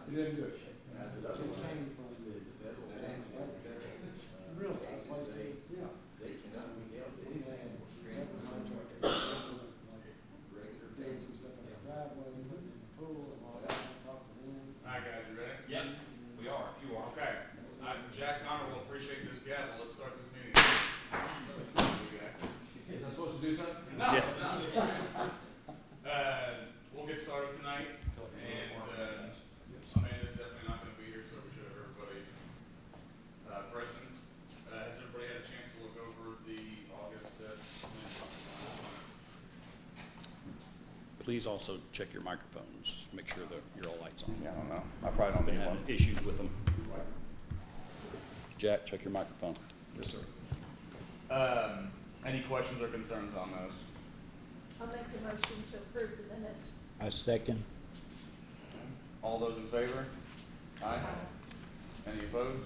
He didn't do it. Really? Yeah. Doing some stuff in the driveway, putting in the pool and all that, talk to them. All right, guys, you ready? Yep, we are. If you are, okay. Jack Connor will appreciate this gavel. Let's start this meeting. Is I supposed to do something? No, no. We'll get started tonight, and Amanda's definitely not going to be here, so we should have everybody present. Has everybody had a chance to look over the August minutes? Please also check your microphones. Make sure that you're all lights on. Yeah, I don't know. I probably don't Been need having one. issues with them. Jack, check your microphone. Yes, sir. Any questions or concerns on those? I'll make the motion to approve the minutes. I second. All those in favor? Aye. Any opposed?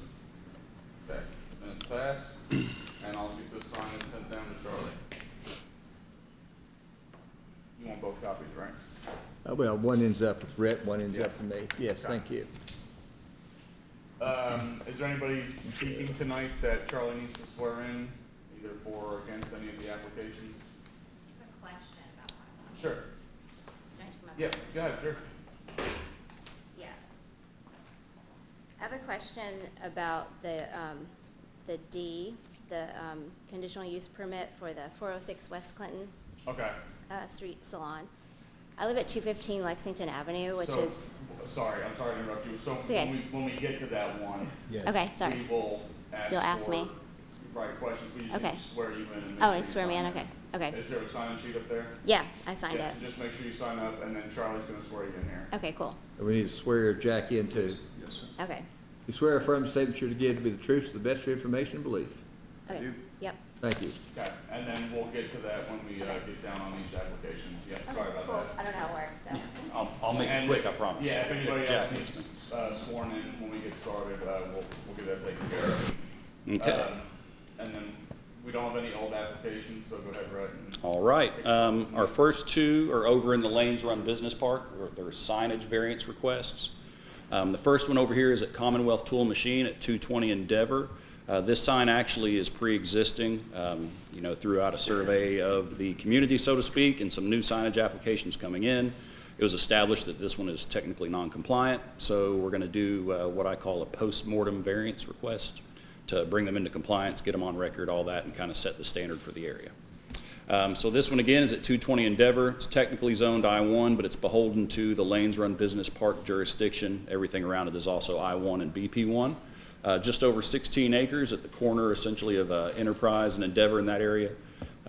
Okay, minutes pass, and I'll get this signed and sent down to Charlie. You want both copies, right? Well, one ends up with Rhett, one ends up with me. Yes, Okay. thank you. Is there anybody speaking tonight that Charlie needs to swear in, either for or against any of the applications? I have a question about one. Sure. Can I come up? Yeah, go ahead, sure. Yeah. I have a question about the D, the conditional use permit for the 406 West Clinton Okay. Street Salon. I live at 215 Lexington Avenue, which So, is, sorry, I'm sorry to interrupt you. So It's okay. when we get to that one, Yeah. okay, sorry. we will ask You'll ask for, me? right, questions. We just Okay. need to swear you in. And make Oh, sure and you swear me sign in, okay, okay. Is there a sign-in sheet up there? Yeah, I signed Yeah, it. so just make sure you sign up, and then Charlie's gonna swear you in here. Okay, cool. And we need to swear Jack in too. Yes, sir. Okay, You swear or affirm the statement you're to give to be the truth, to the best of your information and belief. okay, do. yep. Thank you. Okay, and then we'll get to that when we Okay. get down on each application. Yeah, Okay, sorry about cool. that. I don't know how it works, so. I'll make it And- quick, I promise. Yeah, if anybody Jack else needs needs me. sworn in when we get started, we'll get that taken care of. Okay. And then we don't have any old applications, so go ahead, Brett. All right. Our first two are over in the Lanes Run Business Park. They're signage variance requests. The first one over here is at Commonwealth Tool Machine at 220 Endeavor. This sign actually is pre-existing, throughout a survey of the community, so to speak, and some new signage applications coming in. It was established that this one is technically non-compliant, so we're going to do what I call a post-mortem variance request to bring them into compliance, get them on record, all that, and kind of set the standard for the area. So this one again is at 220 Endeavor. It's technically zoned I-1, but it's beholden to the Lanes Run Business Park jurisdiction. Everything around it is also I-1 and BP1. Just over 16 acres at the corner essentially of Enterprise and Endeavor in that area,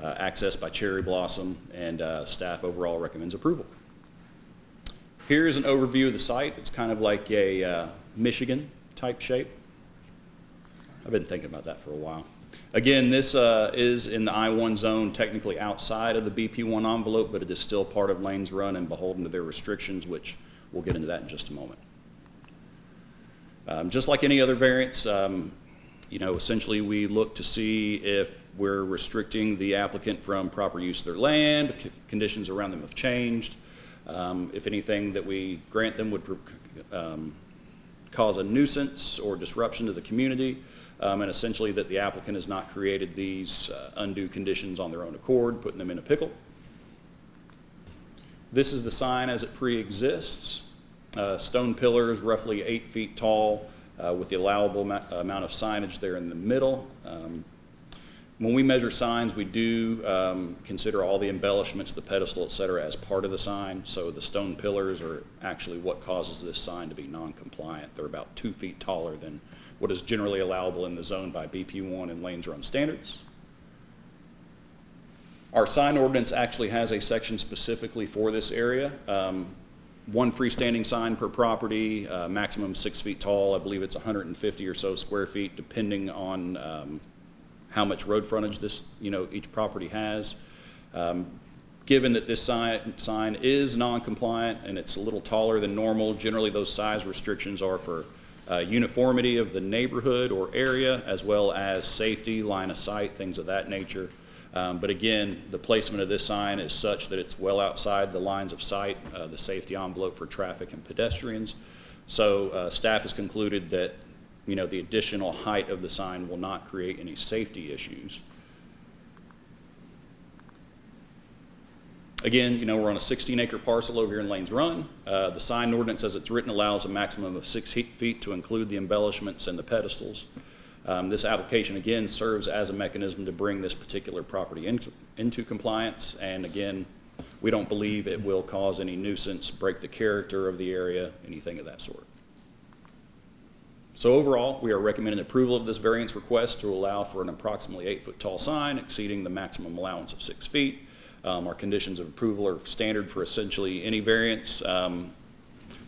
accessed by Cherry Blossom, and staff overall recommends approval. Here's an overview of the site. It's kind of like a Michigan type shape. I've been thinking about that for a while. Again, this is in the I-1 zone, technically outside of the BP1 envelope, but it is still part of Lanes Run and beholden to their restrictions, which we'll get into that in just a moment. Just like any other variance, essentially we look to see if we're restricting the applicant from proper use of their land, if conditions around them have changed, if anything that we grant them would cause a nuisance or disruption to the community, and essentially that the applicant has not created these undue conditions on their own accord, putting them in a pickle. This is the sign as it pre-exists. Stone pillars, roughly 8 feet tall, with the allowable amount of signage there in the middle. When we measure signs, we do consider all the embellishments, the pedestal, et cetera, as part of the sign. So the stone pillars are actually what causes this sign to be non-compliant. They're about 2 feet taller than what is generally allowable in the zone by BP1 and Lanes Run standards. Our sign ordinance actually has a section specifically for this area. One freestanding sign per property, maximum 6 feet tall. I believe it's 150 or so square feet, depending on how much road frontage this, each property has. Given that this sign is non-compliant and it's a little taller than normal, generally those size restrictions are for uniformity of the neighborhood or area, as well as safety, line of sight, things of that nature. But again, the placement of this sign is such that it's well outside the lines of sight, the safety envelope for traffic and pedestrians. So staff has concluded that, the additional height of the sign will not create any safety issues. Again, we're on a 16-acre parcel over here in Lanes Run. The sign ordinance as it's written allows a maximum of 6 feet to include the embellishments and the pedestals. This application, again, serves as a mechanism to bring this particular property into compliance. And again, we don't believe it will cause any nuisance, break the character of the area, anything of that sort. So overall, we are recommending approval of this variance request to allow for an approximately 8-foot tall sign exceeding the maximum allowance of 6 feet. Our conditions of approval are standard for essentially any variance.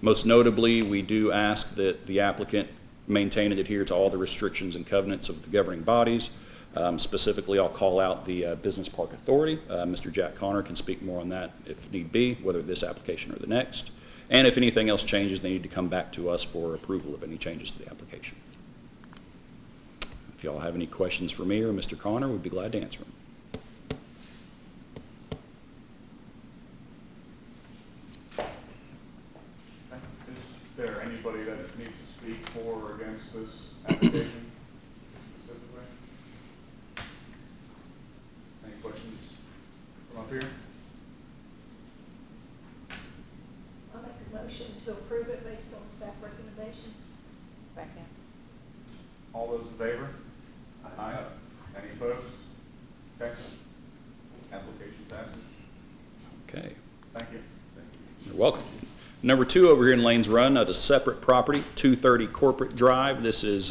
Most notably, we do ask that the applicant maintain and adhere to all the restrictions and covenants of the governing bodies. Specifically, I'll call out the Business Park Authority. Mr. Jack Connor can speak more on that if need be, whether this application or the next. And if anything else changes, they need to come back to us for approval of any changes to the application. If y'all have any questions for me or Mr. Connor, we'd be glad to answer them. Is there anybody that needs to speak for or against this application specifically? Any questions from up here? I'll make a motion to approve it based on staff recommendations. Second. All those in favor? Aye. Any opposed? Okay. Application passes. Okay. Thank you. You're welcome. Number 2 over here in Lanes Run at a separate property, 230 Corporate Drive. This is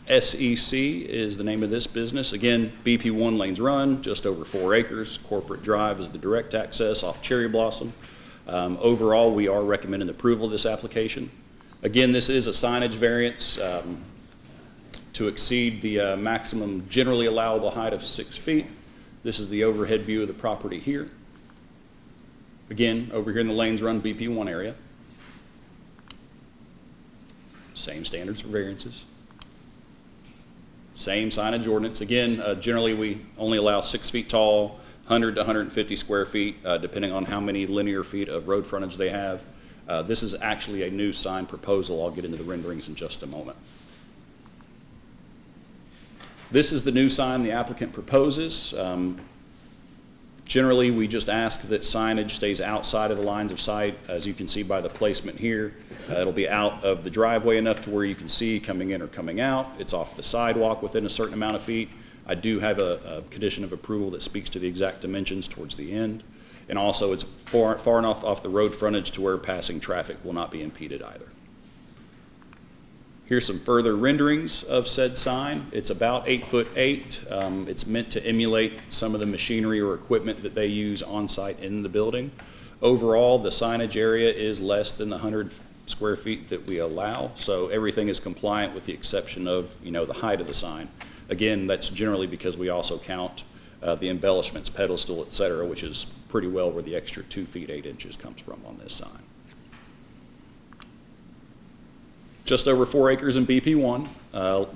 SEC is the name of this business. Again, BP1 Lanes Run, just over 4 acres. Corporate Drive is the direct access off Cherry Blossom. Overall, we are recommending approval of this application. Again, this is a signage variance to exceed the maximum generally allowable height of 6 feet. This is the overhead view of the property here. Again, over here in the Lanes Run BP1 area. Same standards for variances. Same signage ordinance. Again, generally we only allow 6 feet tall, 100 to 150 square feet, depending on how many linear feet of road frontage they have. This is actually a new sign proposal. I'll get into the renderings in just a moment. This is the new sign the applicant proposes. Generally, we just ask that signage stays outside of the lines of sight. As you can see by the placement here, it'll be out of the driveway enough to where you can see coming in or coming out. It's off the sidewalk within a certain amount of feet. I do have a condition of approval that speaks to the exact dimensions towards the end. And also, it's far enough off the road frontage to where passing traffic will not be impeded either. Here's some further renderings of said sign. It's about 8'8". It's meant to emulate some of the machinery or equipment that they use on site in the building. Overall, the signage area is less than the 100 square feet that we allow, so everything is compliant with the exception of, the height of the sign. Again, that's generally because we also count the embellishments, pedestal, et cetera, which is pretty well where the extra 2 feet 8 inches comes from on this sign. Just over 4 acres in BP1.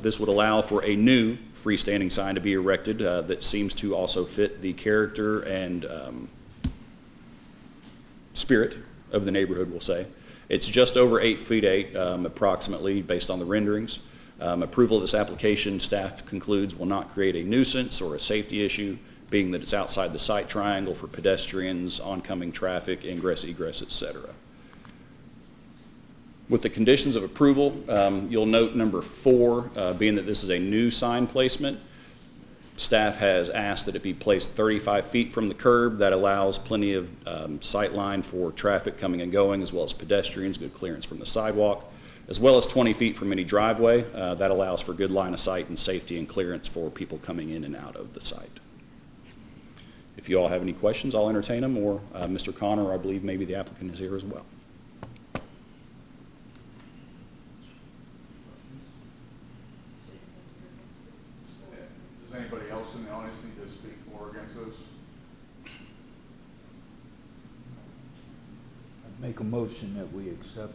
This would allow for a new freestanding sign to be erected that seems to also fit the character and spirit of the neighborhood, we'll say. It's just over 8'8", approximately, based on the renderings. Approval of this application, staff concludes, will not create a nuisance or a safety issue, being that it's outside the sight triangle for pedestrians, oncoming traffic, ingress, egress, et cetera. With the conditions of approval, you'll note number 4, being that this is a new sign placement. Staff has asked that it be placed 35 feet from the curb. That allows plenty of sight line for traffic coming and going, as well as pedestrians, good clearance from the sidewalk, as well as 20 feet from any driveway. That allows for good line of sight and safety and clearance for people coming in and out of the site. If you all have any questions, I'll entertain them, or Mr. Connor, I believe maybe the applicant is here as well. Does anybody else in the audience need to speak for or against this? I'd make a motion that we accept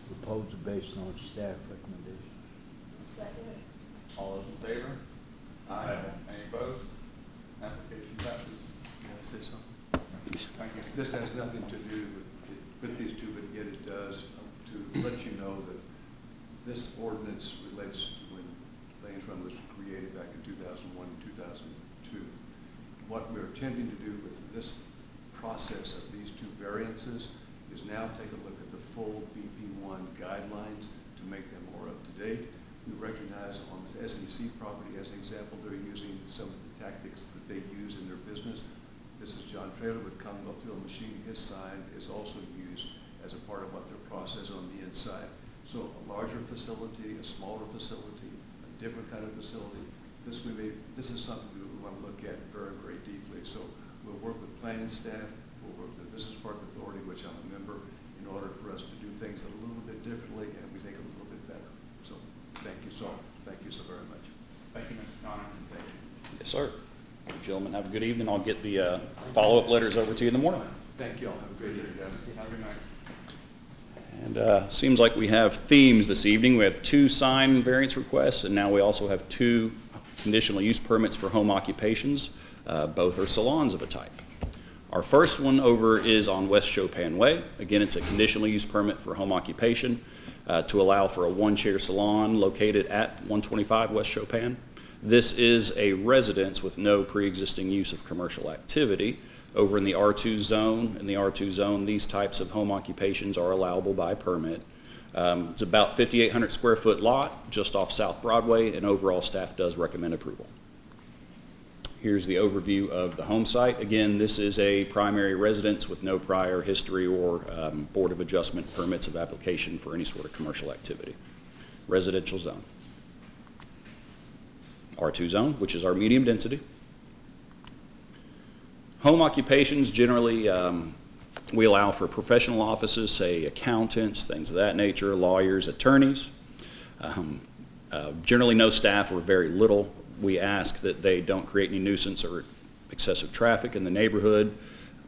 proposal based on staff recommendation. Second. All those in favor? Aye. Any opposed? Application passes. Can I say something? Thank you. This has nothing to do with these two, but yet it does. To let This ordinance relates to when Lanes Run was created back in 2001 and 2002. What we're attempting to do with this process of these two variances is now take a look at the full BP1 guidelines to make them more up to date. We recognize on this SEC property, as an example, they're using some of the tactics that they use in their business. This is John Traylor with Commonwealth Tool Machine. His sign is also used as a part of what their process on the inside. So a larger facility, a smaller facility, a different kind of facility. This is something we want to look at very, very deeply. So we'll work with planning staff, we'll work with the Business Park Authority, which I'm a member, in order for us to do things a little bit differently and we think a little bit better. So thank you so very much. Thank you, Mr. Connor. Thank you. Yes, sir. You gentlemen, have a good evening. I'll get the follow-up letters over to you in the morning. Thank you all. Have a great evening, guys. Have a good night. And seems like we have themes this evening. We have 2 sign variance requests, and now we also have 2 conditional use permits for home occupations. Both are salons of a type. Our first one over is on West Chopin Way. Again, it's a conditional use permit for home occupation to allow for a 1-chair salon located at 125 West Chopin. This is a residence with no pre-existing use of commercial activity. Over in the R2 zone, these types of home occupations are allowable by permit. It's about 5,800 square foot lot just off South Broadway, and overall staff does recommend approval. Here's the overview of the home site. Again, this is a primary residence with no prior history or Board of Adjustment permits of application for any sort of commercial activity. Residential zone. R2 zone, which is our medium density. Home occupations, generally, we allow for professional offices, say accountants, things of that nature, lawyers, attorneys. Generally no staff or very little. We ask that they don't create any nuisance or excessive traffic in the neighborhood.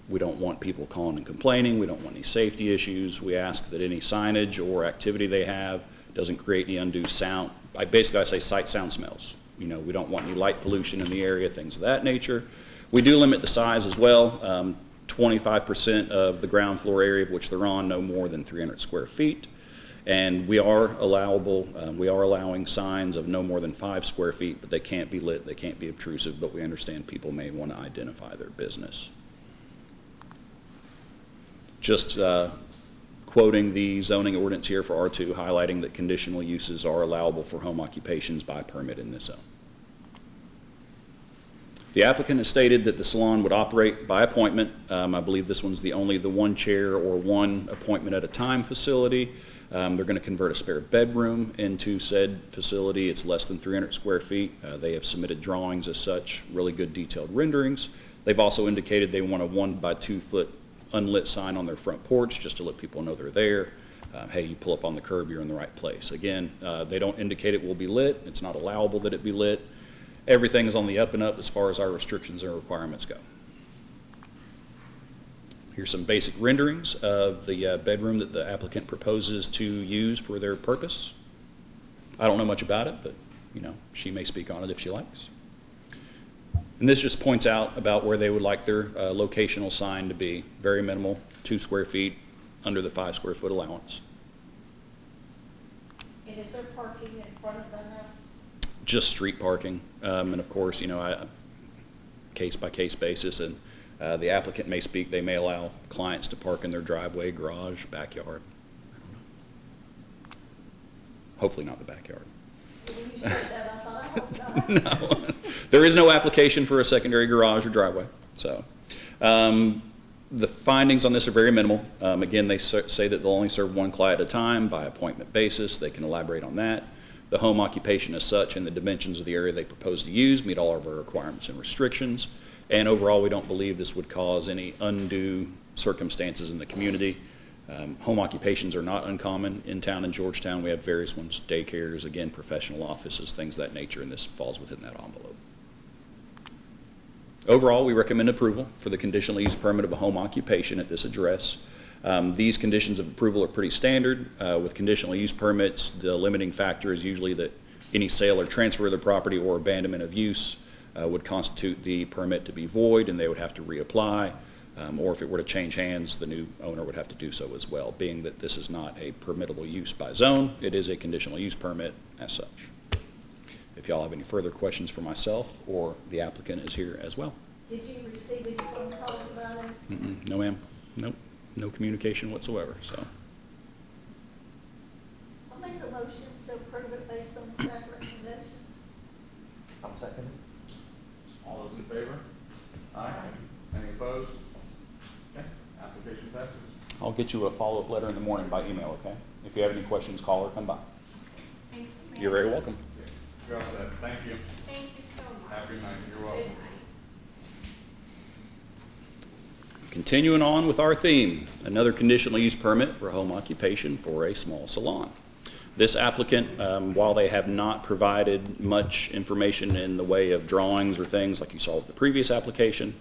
We don't want people calling and complaining. We don't want any safety issues. We ask that any signage or activity they have doesn't create any undue sound. I say sight, sound, smells. You know, we don't want any light pollution in the area, things of that nature. We do limit the size as well. 25% of the ground floor area of which they're on, no more than 300 square feet. And we are allowing signs of no more than 5 square feet, but they can't be lit, they can't be obtrusive, but we understand people may want to identify their business. Just quoting the zoning ordinance here for R2, highlighting that conditional uses are allowable for home occupations by permit in this zone. The applicant has stated that the salon would operate by appointment. I believe this one's only the 1 chair or 1 appointment at a time facility. They're going to convert a spare bedroom into said facility. It's less than 300 square feet. They have submitted drawings as such, really good detailed renderings. They've also indicated they want a 1 by 2 foot unlit sign on their front porch just to let people know they're there. Hey, you pull up on the curb, you're in the right place. Again, they don't indicate it will be lit. It's not allowable that it be lit. Everything is on the up and up as far as our restrictions and requirements go. Here's some basic renderings of the bedroom that the applicant proposes to use for their purpose. I don't know much about it, but you know, she may speak on it if she likes. And this just points out about where they would like their locational sign to be. Very minimal, 2 square feet under the 5 square foot allowance. And is there parking in front of the house? Just street parking, and of course, you know, case by case basis, and the applicant may speak, they may allow clients to park in their driveway, garage, backyard. Hopefully not the backyard. When you said that, I thought, I hope not. No, there is no application for a secondary garage or driveway. So the findings on this are very minimal. Again, they say that they'll only serve 1 client at a time by appointment basis. They can elaborate on that. The home occupation as such and the dimensions of the area they propose to use meet all of our requirements and restrictions. And overall, we don't believe this would cause any undue circumstances in the community. Home occupations are not uncommon in town in Georgetown. We have various ones, daycares, again, professional offices, things of that nature, and this falls within that envelope. Overall, we recommend approval for the conditional use permit of a home occupation at this address. These conditions of approval are pretty standard. With conditional use permits, the limiting factor is usually that any sale or transfer of the property or abandonment of use would constitute the permit to be void, and they would have to reapply. Or if it were to change hands, the new owner would have to do so as well. Being that this is not a permittable use by zone, it is a conditional use permit as such. If y'all have any further questions for myself, or the applicant is here as well. Did you receive any phone calls about it? No, ma'am. Nope. No communication whatsoever, so. I'll make a motion to approve it based on staff recommendations. I'll second it. All those in favor? Aye. Any opposed? Okay, application passes. I'll get you a follow-up letter in the morning by email, okay? If you have any questions, call or come by. Thank you. You're very welcome. You're all set. Thank you. Thank you so much. Have a good night. You're welcome. Continuing on with our theme, another conditional use permit for a home occupation for a small salon. This applicant, while they have not provided much information in the way of drawings or things like you saw with the previous application,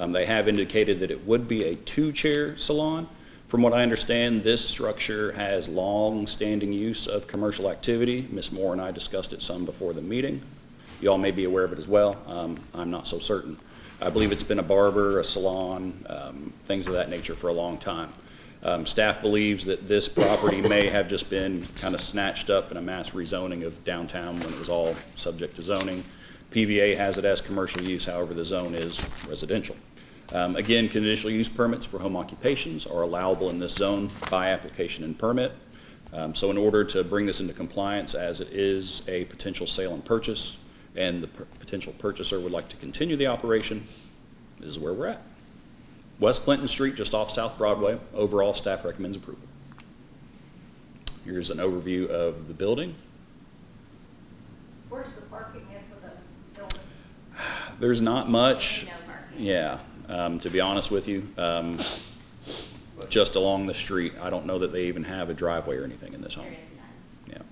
they have indicated that it would be a two-chair salon. From what I understand, this structure has long-standing use of commercial activity. Ms. Moore and I discussed it some before the meeting. You all may be aware of it as well. I'm not so certain. I believe it's been a barber, a salon, things of that nature for a long time. Staff believes that this property may have just been kind of snatched up in a mass rezoning of downtown when it was all subject to zoning. PVA has it as commercial use, however the zone is residential. Again, conditional use permits for home occupations are allowable in this zone by application and permit. So in order to bring this into compliance, as it is a potential sale and purchase, and the potential purchaser would like to continue the operation, this is where we're at. West Clinton Street, just off South Broadway. Overall, staff recommends approval. Here's an overview of the building. Where's the parking at for the building? There's not much. No parking. Yeah, to be honest with you, just along the street. I don't know that they even have a driveway or anything in this home. There is none. Yeah.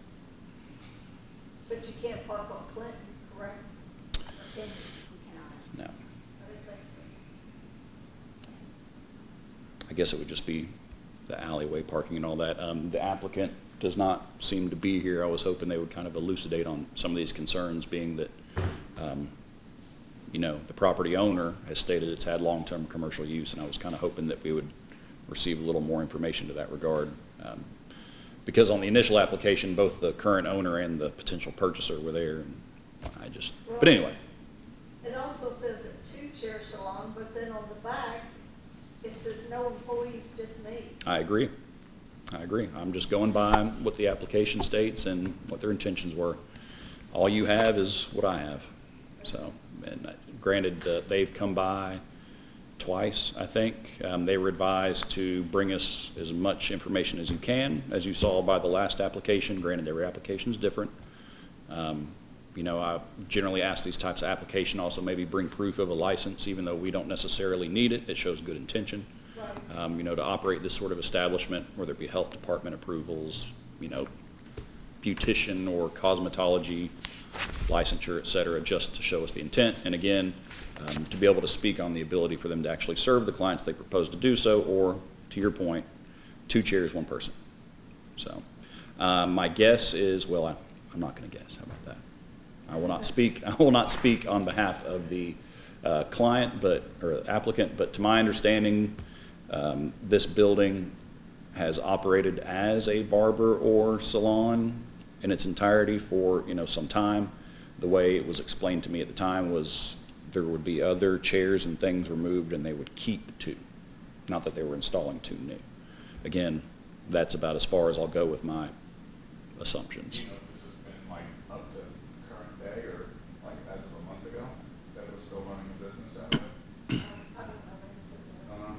But you can't park on Clinton, correct? Or can you? We cannot. No. I didn't think so. I guess it would just be the alleyway parking and all that. The applicant does not seem to be here. I was hoping they would kind of elucidate on some of these concerns, being that, you know, the property owner has stated it's had long-term commercial use, and I was kind of hoping that we would receive a little more information to that regard. Because on the initial application, both the current owner and the potential purchaser were there, and but anyway. It also says a two-chair salon, but then on the back, it says no employees, just me. I agree. I'm just going by what the application states and what their intentions were. All you have is what I have. So, and granted, they've come by twice, I think. They were advised to bring us as much information as you can, as you saw by the last application. Granted, every application is different. You know, I generally ask these types of application also maybe bring proof of a license, even though we don't necessarily need it. It shows good intention. Right. You know, to operate this sort of establishment, whether it be health department approvals, you know, beautician or cosmetology licensure, et cetera, just to show us the intent. And again, to be able to speak on the ability for them to actually serve the clients they propose to do so, or to your point, two chairs, one person. So my guess is, well, I'm not going to guess. How about that? I will not speak on behalf of the client, or applicant, but to my understanding, this building has operated as a barber or salon in its entirety for, you know, some time. The way it was explained to me at the time was there would be other chairs and things removed, and they would keep two. Not that they were installing two new. Again, that's about as far as I'll go with my assumptions. You know, if this has been like up to current day, or like as of a month ago, that it was still running a business that way? I don't know.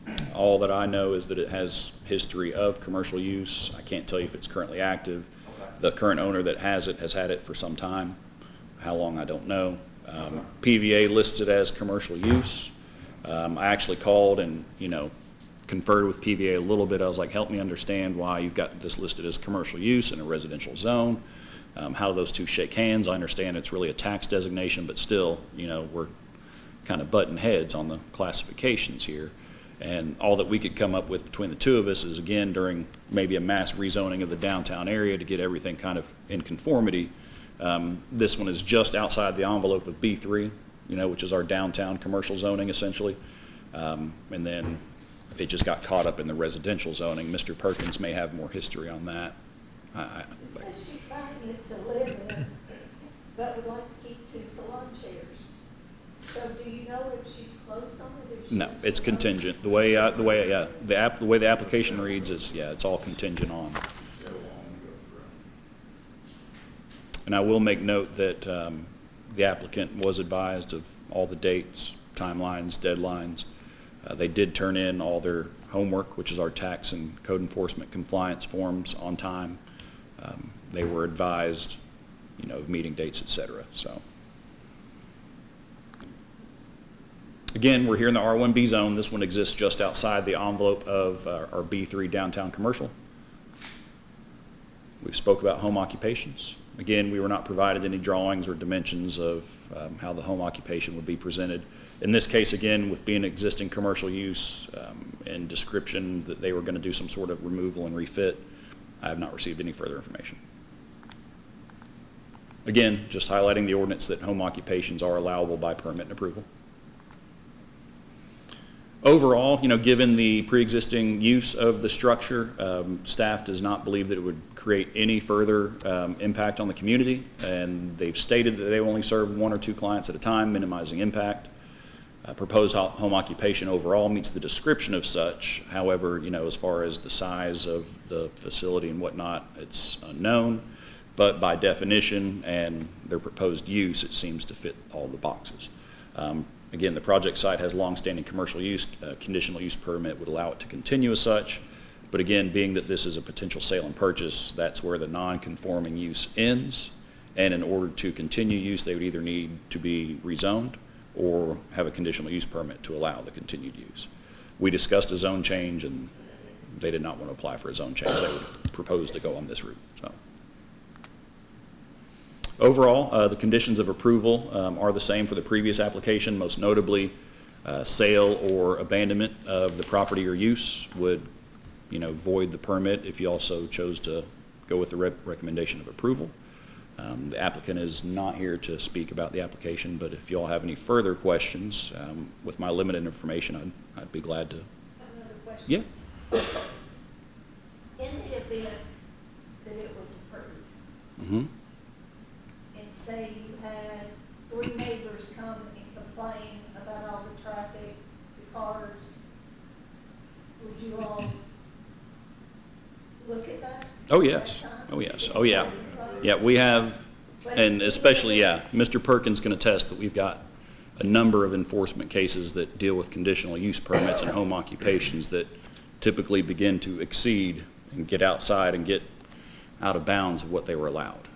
Yeah. All that I know is that it has history of commercial use. I can't tell you if it's currently active. Okay. The current owner that has it has had it for some time. How long, I don't know. PVA lists it as commercial use. I actually called and, you know, conferred with PVA a little bit. I was like, help me understand why you've got this listed as commercial use in a residential zone. How do those two shake hands? I understand it's really a tax designation, but still, you know, we're kind of butting heads on the classifications here. And all that we could come up with between the two of us is, again, during maybe a mass rezoning of the downtown area to get everything kind of in conformity. This one is just outside the envelope of B3, you know, which is our downtown commercial zoning, essentially. And then it just got caught up in the residential zoning. Mr. Perkins may have more history on that. It says she's buying it to live in, but would like to keep 2 salon chairs. So do you know if she's closed on it? If she No, actually it's owns it? contingent. The way the application reads is, yeah, it's all contingent on. And I will make note that the applicant was advised of all the dates, timelines, deadlines. They did turn in all their homework, which is our tax and code enforcement compliance forms, on time. They were advised, of meeting dates, et cetera, so. Again, we're here in the R1B zone. This one exists just outside the envelope of our B3 downtown commercial. We've spoke about home occupations. Again, we were not provided any drawings or dimensions of how the home occupation would be presented. In this case, again, with being existing commercial use and description that they were going to do some sort of removal and refit, I have not received any further information. Again, just highlighting the ordinance that home occupations are allowable by permit and approval. Overall, given the pre-existing use of the structure, staff does not believe that it would create any further impact on the community, and they've stated that they only serve 1 or 2 clients at a time, minimizing impact. Proposed home occupation overall meets the description of such. However, as far as the size of the facility and whatnot, it's unknown. But by definition and their proposed use, it seems to fit all the boxes. Again, the project site has long-standing commercial use. Conditional use permit would allow it to continue as such. But again, being that this is a potential sale and purchase, that's where the non-conforming use ends. And in order to continue use, they would either need to be rezoned or have a conditional use permit to allow the continued use. We discussed a zone change, and they did not want to apply for a zone change. They would propose to go on this route. So. Overall, the conditions of approval are the same for the previous application. Most notably, sale or abandonment of the property or use would, void the permit if you also chose to go with the recommendation of approval. The applicant is not here to speak about the application, but if you all have any further questions, with my limited information, I'd be glad to. Another question. Yeah. In the event that it was approved, Mm-hmm. and say you had 3 neighbors come and complain about all the traffic, the cars, would you all look at that? Oh, yes. At that time? Oh, yes. Oh, yeah. Yeah, we have, and especially, yeah, Mr. Perkins can attest that we've got a number of enforcement cases that deal with conditional use permits and home occupations that typically begin to exceed and get outside and get out of bounds of what they were allowed.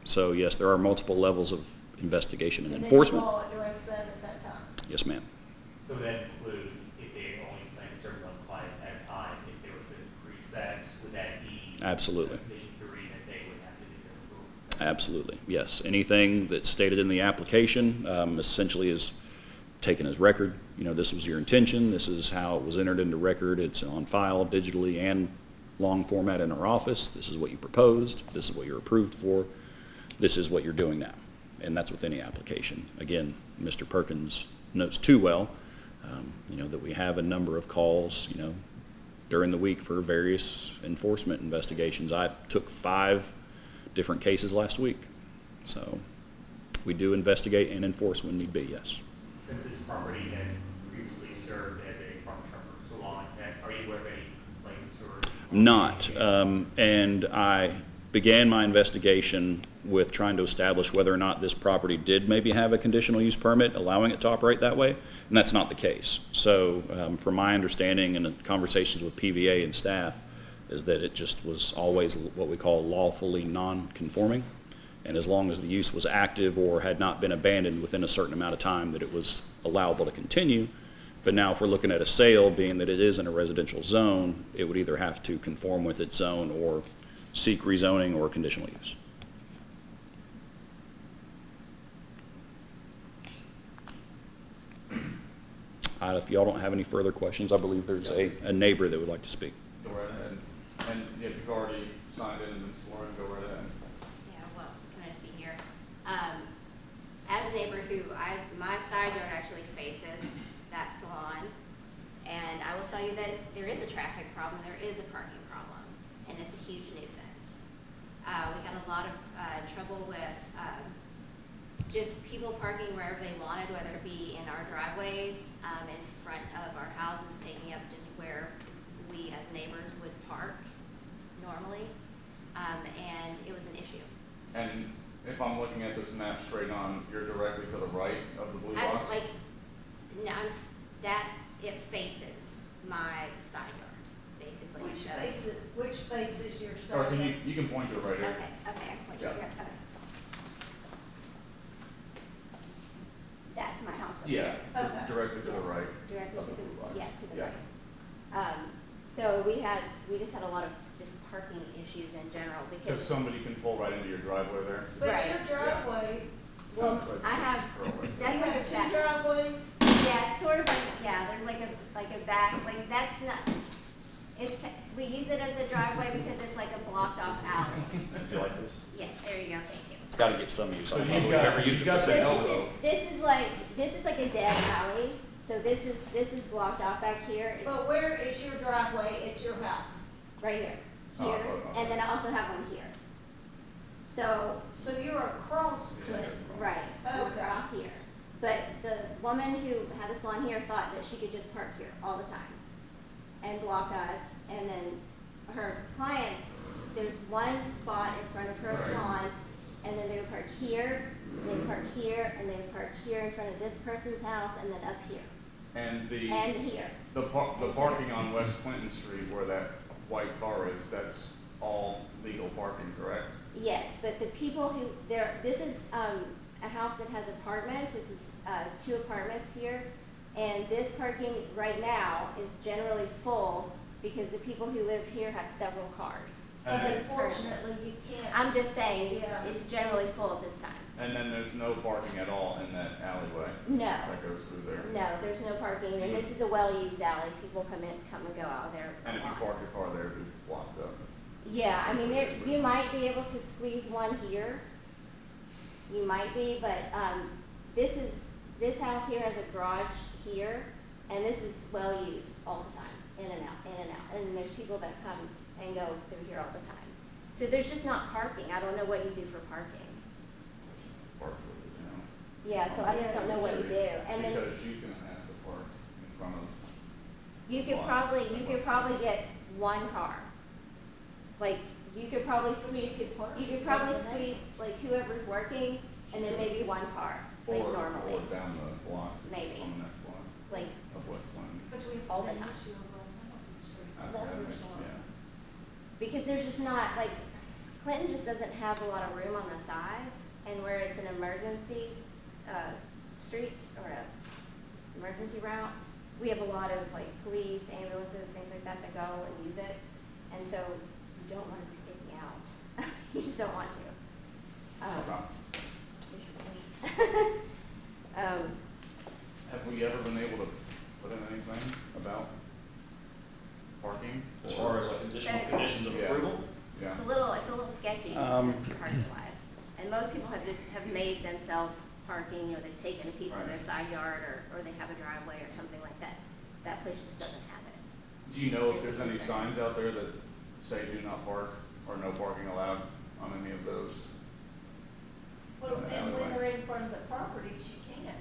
So, yes, there are multiple levels of investigation and enforcement. And then you all address that at that time? Yes, ma'am. So would that include if they only plan to serve 1 client at a time, if they were to increase that, would that be? Absolutely. Sufficient to read that they would have to do their approval? Absolutely, yes. Anything that's stated in the application essentially is taken as record. This was your intention. This is how it was entered into record. It's on file digitally and long format in our office. This is what you proposed. This is what you're approved for. This is what you're doing now. And that's with any application. Again, Mr. Perkins knows too well, that we have a number of calls, during the week for various enforcement investigations. I took 5 different cases last week. So we do investigate and enforce when need be, yes. Since this property has previously served as a barbershop or salon, are you aware of any complaints or? Not. And I began my investigation with trying to establish whether or not this property did maybe have a conditional use permit allowing it to operate that way, and that's not the case. So from my understanding and the conversations with PVA and staff is that it just was always what we call lawfully non-conforming, and as long as the use was active or had not been abandoned within a certain amount of time, that it was allowable to continue. But now if we're looking at a sale, being that it is in a residential zone, it would either have to conform with its zone or seek rezoning or conditional use. If y'all don't have any further questions, I believe there's a neighbor that would like to speak. Go right ahead. And if you've already signed in and been sworn, go right ahead. Yeah, well, can I speak here? As a neighbor who, my side yard actually faces that salon parking wherever they wanted, whether it be in our driveways, in front of our houses, taking up just where we as neighbors would park normally, and it was an issue. And if I'm looking at this map straight on, you're directly to the right of the blue box? It faces my side yard, basically. Which faces your side? Or you can point to it right here. Okay, I can point you Yeah. here, okay. That's my house up Yeah, there. Okay. directly to the right. Directly of to the blue box. the, yeah, to the Yeah. right. So we just had a lot of just parking issues in general Because because, somebody can pull right into your driveway there. But Right. your driveway, well, That's right, I have, it's curl right you that's like have a two back, driveways? yeah, it's sort of like, yeah, there's like a back, like that's not, we use it as a driveway because it's like a blocked off alley. Do you like this? Yes, there you go, thank you. It's gotta get some use. So I don't know you've if got- we've ever used you've it got for the sale. elbow. This is like a dead alley, so this is blocked off back here. It's But where is your driveway at your house? right here, Oh, here, okay. and then I also have one here. So, So you're across Clinton? right, Okay. across here. But the woman who had the salon here thought that she could just park here all the time and block us. And then her clients, there's one spot in front of her Right. salon, and then they would park here, and they would park here, and they would park here in front of this person's house, and then up here, And the, and here. the parking on West Clinton Street where that white car is, that's all legal parking, correct? Yes, but the people who, this is, a house that has apartments, this is, 2 apartments here, and this parking right now is generally full because the people who live here have several cars. And But then- unfortunately, you can't. I'm just saying, Yeah. it's generally full at this time. And then there's no parking at all in that alleyway No, that goes through there? no, there's no parking, and this is a well-used alley, people come and go out of there a And if you lot. park your car there, it'd be blocked up. Yeah, I mean, you might be able to squeeze one here. You might be, but, this house here has a garage here, and this is well-used all the time, in and out, in and out. And there's people that come and go through here all the time. So there's just not parking. I don't know what you do for parking. Park for it, you know? Yeah, so I just don't know what you do. And then Because she's gonna have to park in front of. you could Slot. probably get one car. Like, you could probably squeeze like whoever's working, and then maybe one car, like Or normally, down the block. Maybe. On the next block like, of West Clinton. Because we have all the the same time. issue over on Hamilton Street. That makes- Letters on. yeah. because there's just not, like, Clinton just doesn't have a lot of room on the sides, and where it's an emergency, street, or a emergency route, we have a lot of, like, police, ambulances, things like that go and use it, and so you don't wanna be sticking out. You just don't want to. Okay. Um, Have we ever been able to put in anything about parking? As far as like additional conditions of Yeah. approval? Yeah. It's a little sketchy, parking wise. And most people have made themselves parking, they've taken a piece of their Right. side yard, or they have a driveway or something like that. That place just doesn't have it. Do you know if It's a there's any concern. signs out there that say do not park or no parking allowed on any of those? Well, In the and when alleyway. they're in front of the properties, you can't.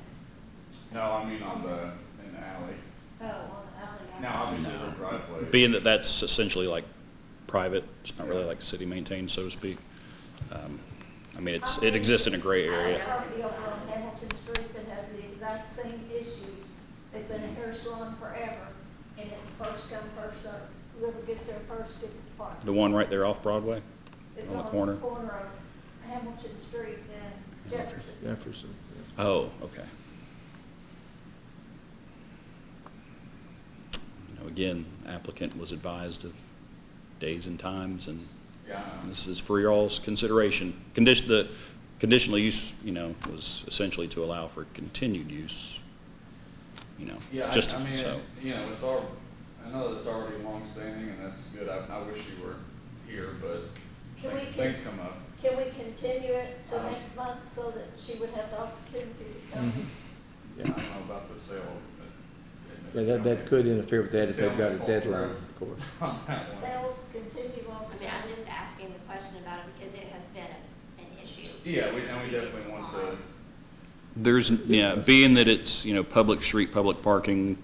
No, I mean in the alley. Oh, on the alley. Now, obviously the driveway. Being that that's essentially like private, it's not really like city maintained, so to speak. I mean, it exists in a gray I have area. property over on Hamilton Street that has the exact same issues. They've been a hair salon forever, and it's first come, first served. Whoever gets there first gets the park. The one right there off Broadway? It's on the on corner? the corner of Hamilton Street and Jefferson. Jefferson, yeah. Oh, okay. Again, applicant was advised of days and times, and Yeah, I know. this is for y'all's consideration. The conditional use, was essentially to allow for continued use, Yeah, just I mean, so. it's all, I know that it's already long-standing, and that's good. I wish you were here, but Can we things come up. Can we continue it till Um, next month so that she would have the opportunity to come? I don't know about the sale. Yeah, that could interfere with that if they've got a deadline, of course. On that one. Sales continue on I the mean, I'm time. just asking the question about it because it has been an issue. Yeah, and we definitely want to There's, yeah, being that it's, public street, public parking,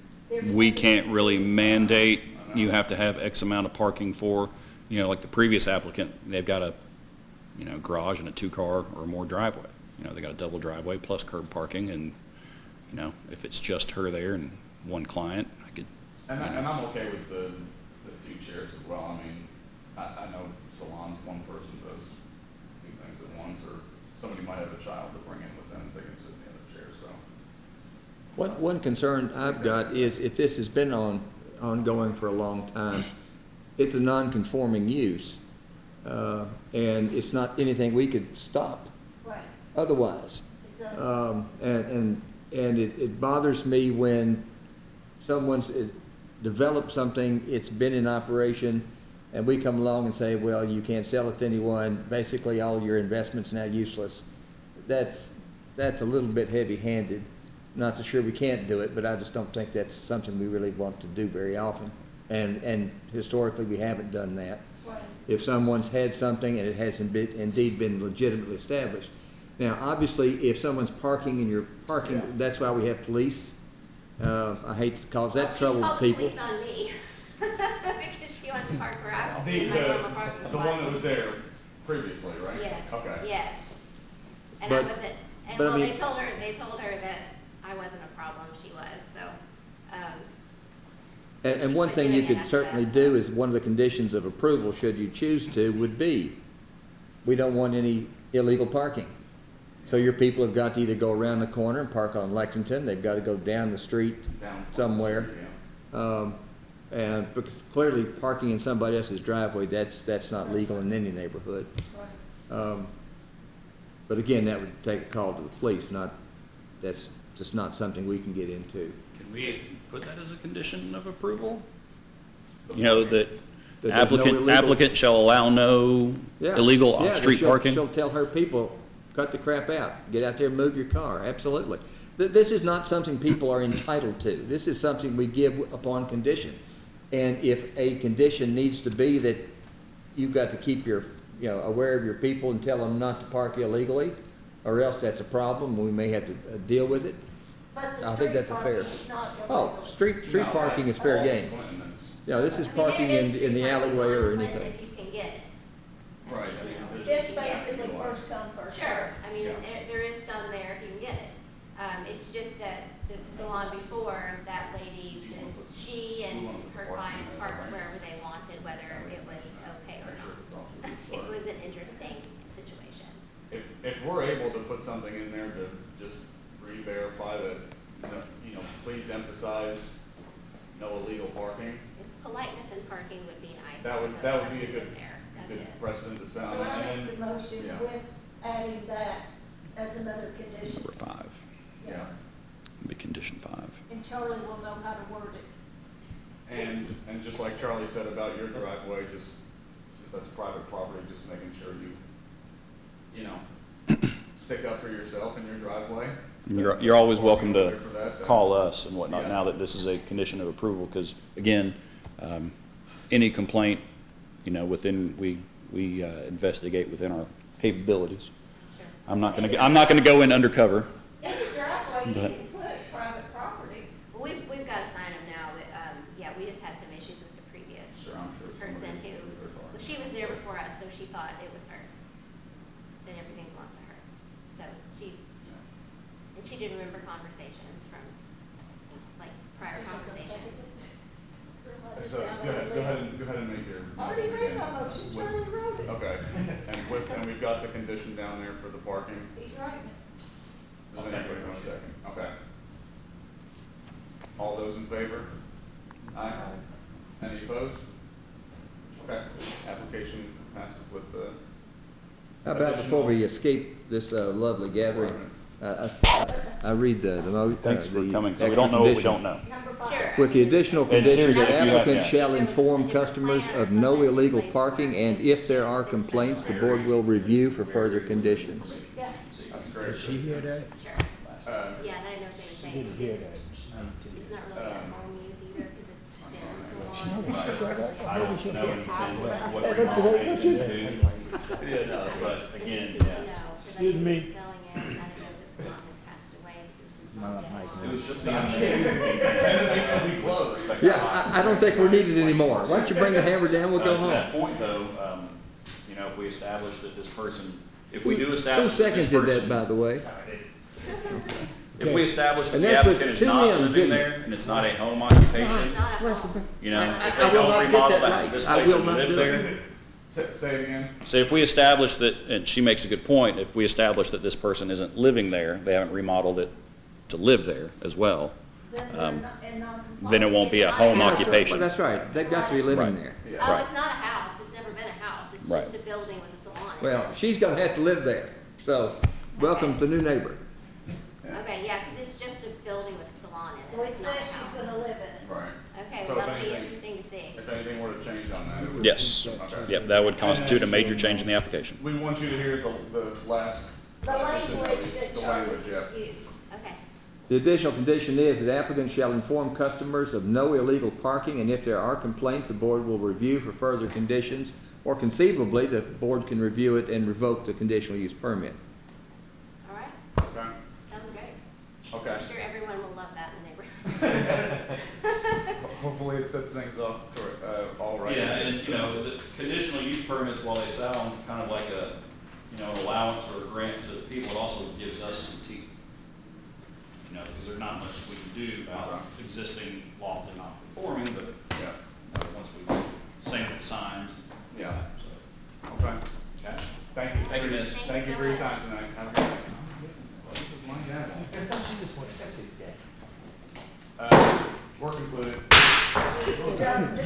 we can't really mandate you have to have X amount of parking for, like the previous applicant, they've got a, garage and a 2-car or more driveway. They got a double driveway plus curb parking, and, if it's just her there and one client, I could. And I'm okay with the 2 chairs as well. I mean, I know salons, one person does 2 things at once, or somebody might have a child to bring in with them, they can sit in the other chair, so. One concern I've got is if this has been ongoing for a long time, it's a non-conforming use. And it's not anything we could stop Right, otherwise. exactly. And it bothers me when someone's developed something, it's been in operation, and we come along and say, well, you can't sell it to anyone, basically all your investment's now useless. That's a little bit heavy-handed. Not so sure we can't do it, but I just don't think that's something we really want to do very often. And historically, we haven't done that. Right. If someone's had something and it hasn't been, indeed been legitimately established. Now, obviously, if someone's parking in your parking, Yeah. that's why we have police. I hate to cause that Well, trouble with people. She called the police on me because she wanted to park where I was. The, in my normal parking the spot. one that was there previously, right? Yes. Okay. Yes. And But- I wasn't, and but I well, mean- they told her that I wasn't a problem, she was, so, And one She thing put you it in could after certainly that, do so. is, one of the conditions of approval, should you choose to, would be, we don't want any illegal parking. So your people have got to either go around the corner and park on Lexington, they've got to go down the street Down somewhere. Yeah. And because clearly parking in somebody else's driveway, that's not legal in any neighborhood. Right. But again, that would take a call to the police, that's just not something we can get into. Can we put that as a condition of approval? That That there's no illegal- applicant shall allow no Yeah. illegal Yeah, off-street she'll- parking? She'll tell her people, cut the crap out, get out there and move your car, absolutely. This is not something people are entitled to. This is something we give upon condition. And if a condition needs to be that you've got to keep aware of your people and tell them not to park illegally, or else that's a problem, we may have to deal with it. But the I think street that's a parking fair. is not Oh, illegal. street No, parking is fair all game. Clinton is- This is I mean, parking there is in the street parking alleyway or on Clinton anything. If you can get it. Right, I You mean, know. there's- It's basically first come, first Sure, served. I mean, Yeah. there is some there if you can get it. It's just that the salon before, that lady, she and her clients parked wherever they wanted, whether it was okay or not. It was an interesting situation. If we're able to put something in there to just re-verify that, please emphasize no illegal parking, It's politeness and parking would be nice. that would because be a it's good, in there. That's good it. precedent to set. So I make the motion yeah. with adding that as another condition. Number 5, Yeah. would be condition 5. And Charlie will know how to word it. And just like Charlie said about your driveway, just, since that's private property, just making sure stick up for yourself in your driveway. You're always welcome to For that, call us and whatnot Yeah. now that this is a condition of approval, because again, any complaint, within, we investigate within our capabilities. Sure. I'm not gonna go in undercover. In the driveway, you But- can put private property. Well, we've got to sign them now, but, yeah, we just had some issues with the previous Sure, I'm sure. person somebody- well, she was there before us, so she thought it was hers. Then everything belonged to her. So and she didn't remember conversations from, like, prior conversations. So, go ahead and make your. I already motion made again. my motion, With- Charlie wrote it. Okay, and we've got the condition down there for the parking. He's writing it. Does anybody want a second? Okay. All those in favor? Aye. Any opposed? Okay, application passes with the. How about before we escape this lovely gathering, I read the Thanks for the coming, because we extra don't know what we condition. don't know. Number 5. Sure. With the additional condition seriously, that if you have- applicants yeah. shall inform customers of no illegal parking, and if there are complaints, the board will review for further conditions. Yeah. That's great. Did she hear that? Sure. Uh, Yeah, and I didn't know if they were She saying. didn't hear that. It's not really at home use either, because it's been so long. I don't know anything what Hey, we're don't you- going don't to you- do. Yeah, no, but again, yeah. Excuse me. Selling it, I don't know if it's long and passed away. It was just the And then we close. Like, Yeah, I don't think we're needed anymore. Why don't you bring the hammer down, we'll go To that home. point, though, you know, if we establish that this person, if we do establish Who that this seconded that, person, by the way? I did. if we establish that And the that's with applicant is two not M's, living isn't it? there, and it's not a home occupation, It's not a Bless home. them. you know, if I they will don't not get remodel that that, right. this I place will and not live do there. it. Say it again. So if we establish that, and she makes a good point, if we establish that this person isn't living there, they haven't remodeled it to live there as well, Then they're not in non-compliance. then it won't be a home That's right. occupation. Well, that's right, they've got to be living Right. there. Yeah. Oh, Right. it's not a house, it's never been a house, it's Right. just a building with a salon in it. Well, she's gonna have to live there, so, welcome Okay. to new neighbor. Okay, yeah, because it's just a building with a salon in Well, it, it it's not a says she's house. gonna live in it. Right. Okay, So well, if that'll be anything- interesting to see. If anything were to change on that, it would. Yes, Okay. yep, that would constitute a major change in the application. We want you to hear the last. The language that The Charlie language, yeah. used. Okay, The additional condition is that applicants shall inform customers of no illegal parking, and if there are complaints, the board will review for further conditions, or conceivably, the board can review it and revoke the conditional use permit. all right, Okay, sounds great. okay. I'm sure everyone will love that in the neighborhood. Hopefully it sets things off, all right. Yeah, and, you know, the conditional use permits, while they sound kind of like a, you know, an allowance or a grant to the people, it also gives us some teeth. You know, because there's not much we can do about existing lawfully non-conforming, but, Yeah, you know, once we same with the signs. yeah, So, okay. okay. Thank you. Thank you, miss. Thank you so for your much. time tonight. Have a good night. This is my dad. Work included. It's done.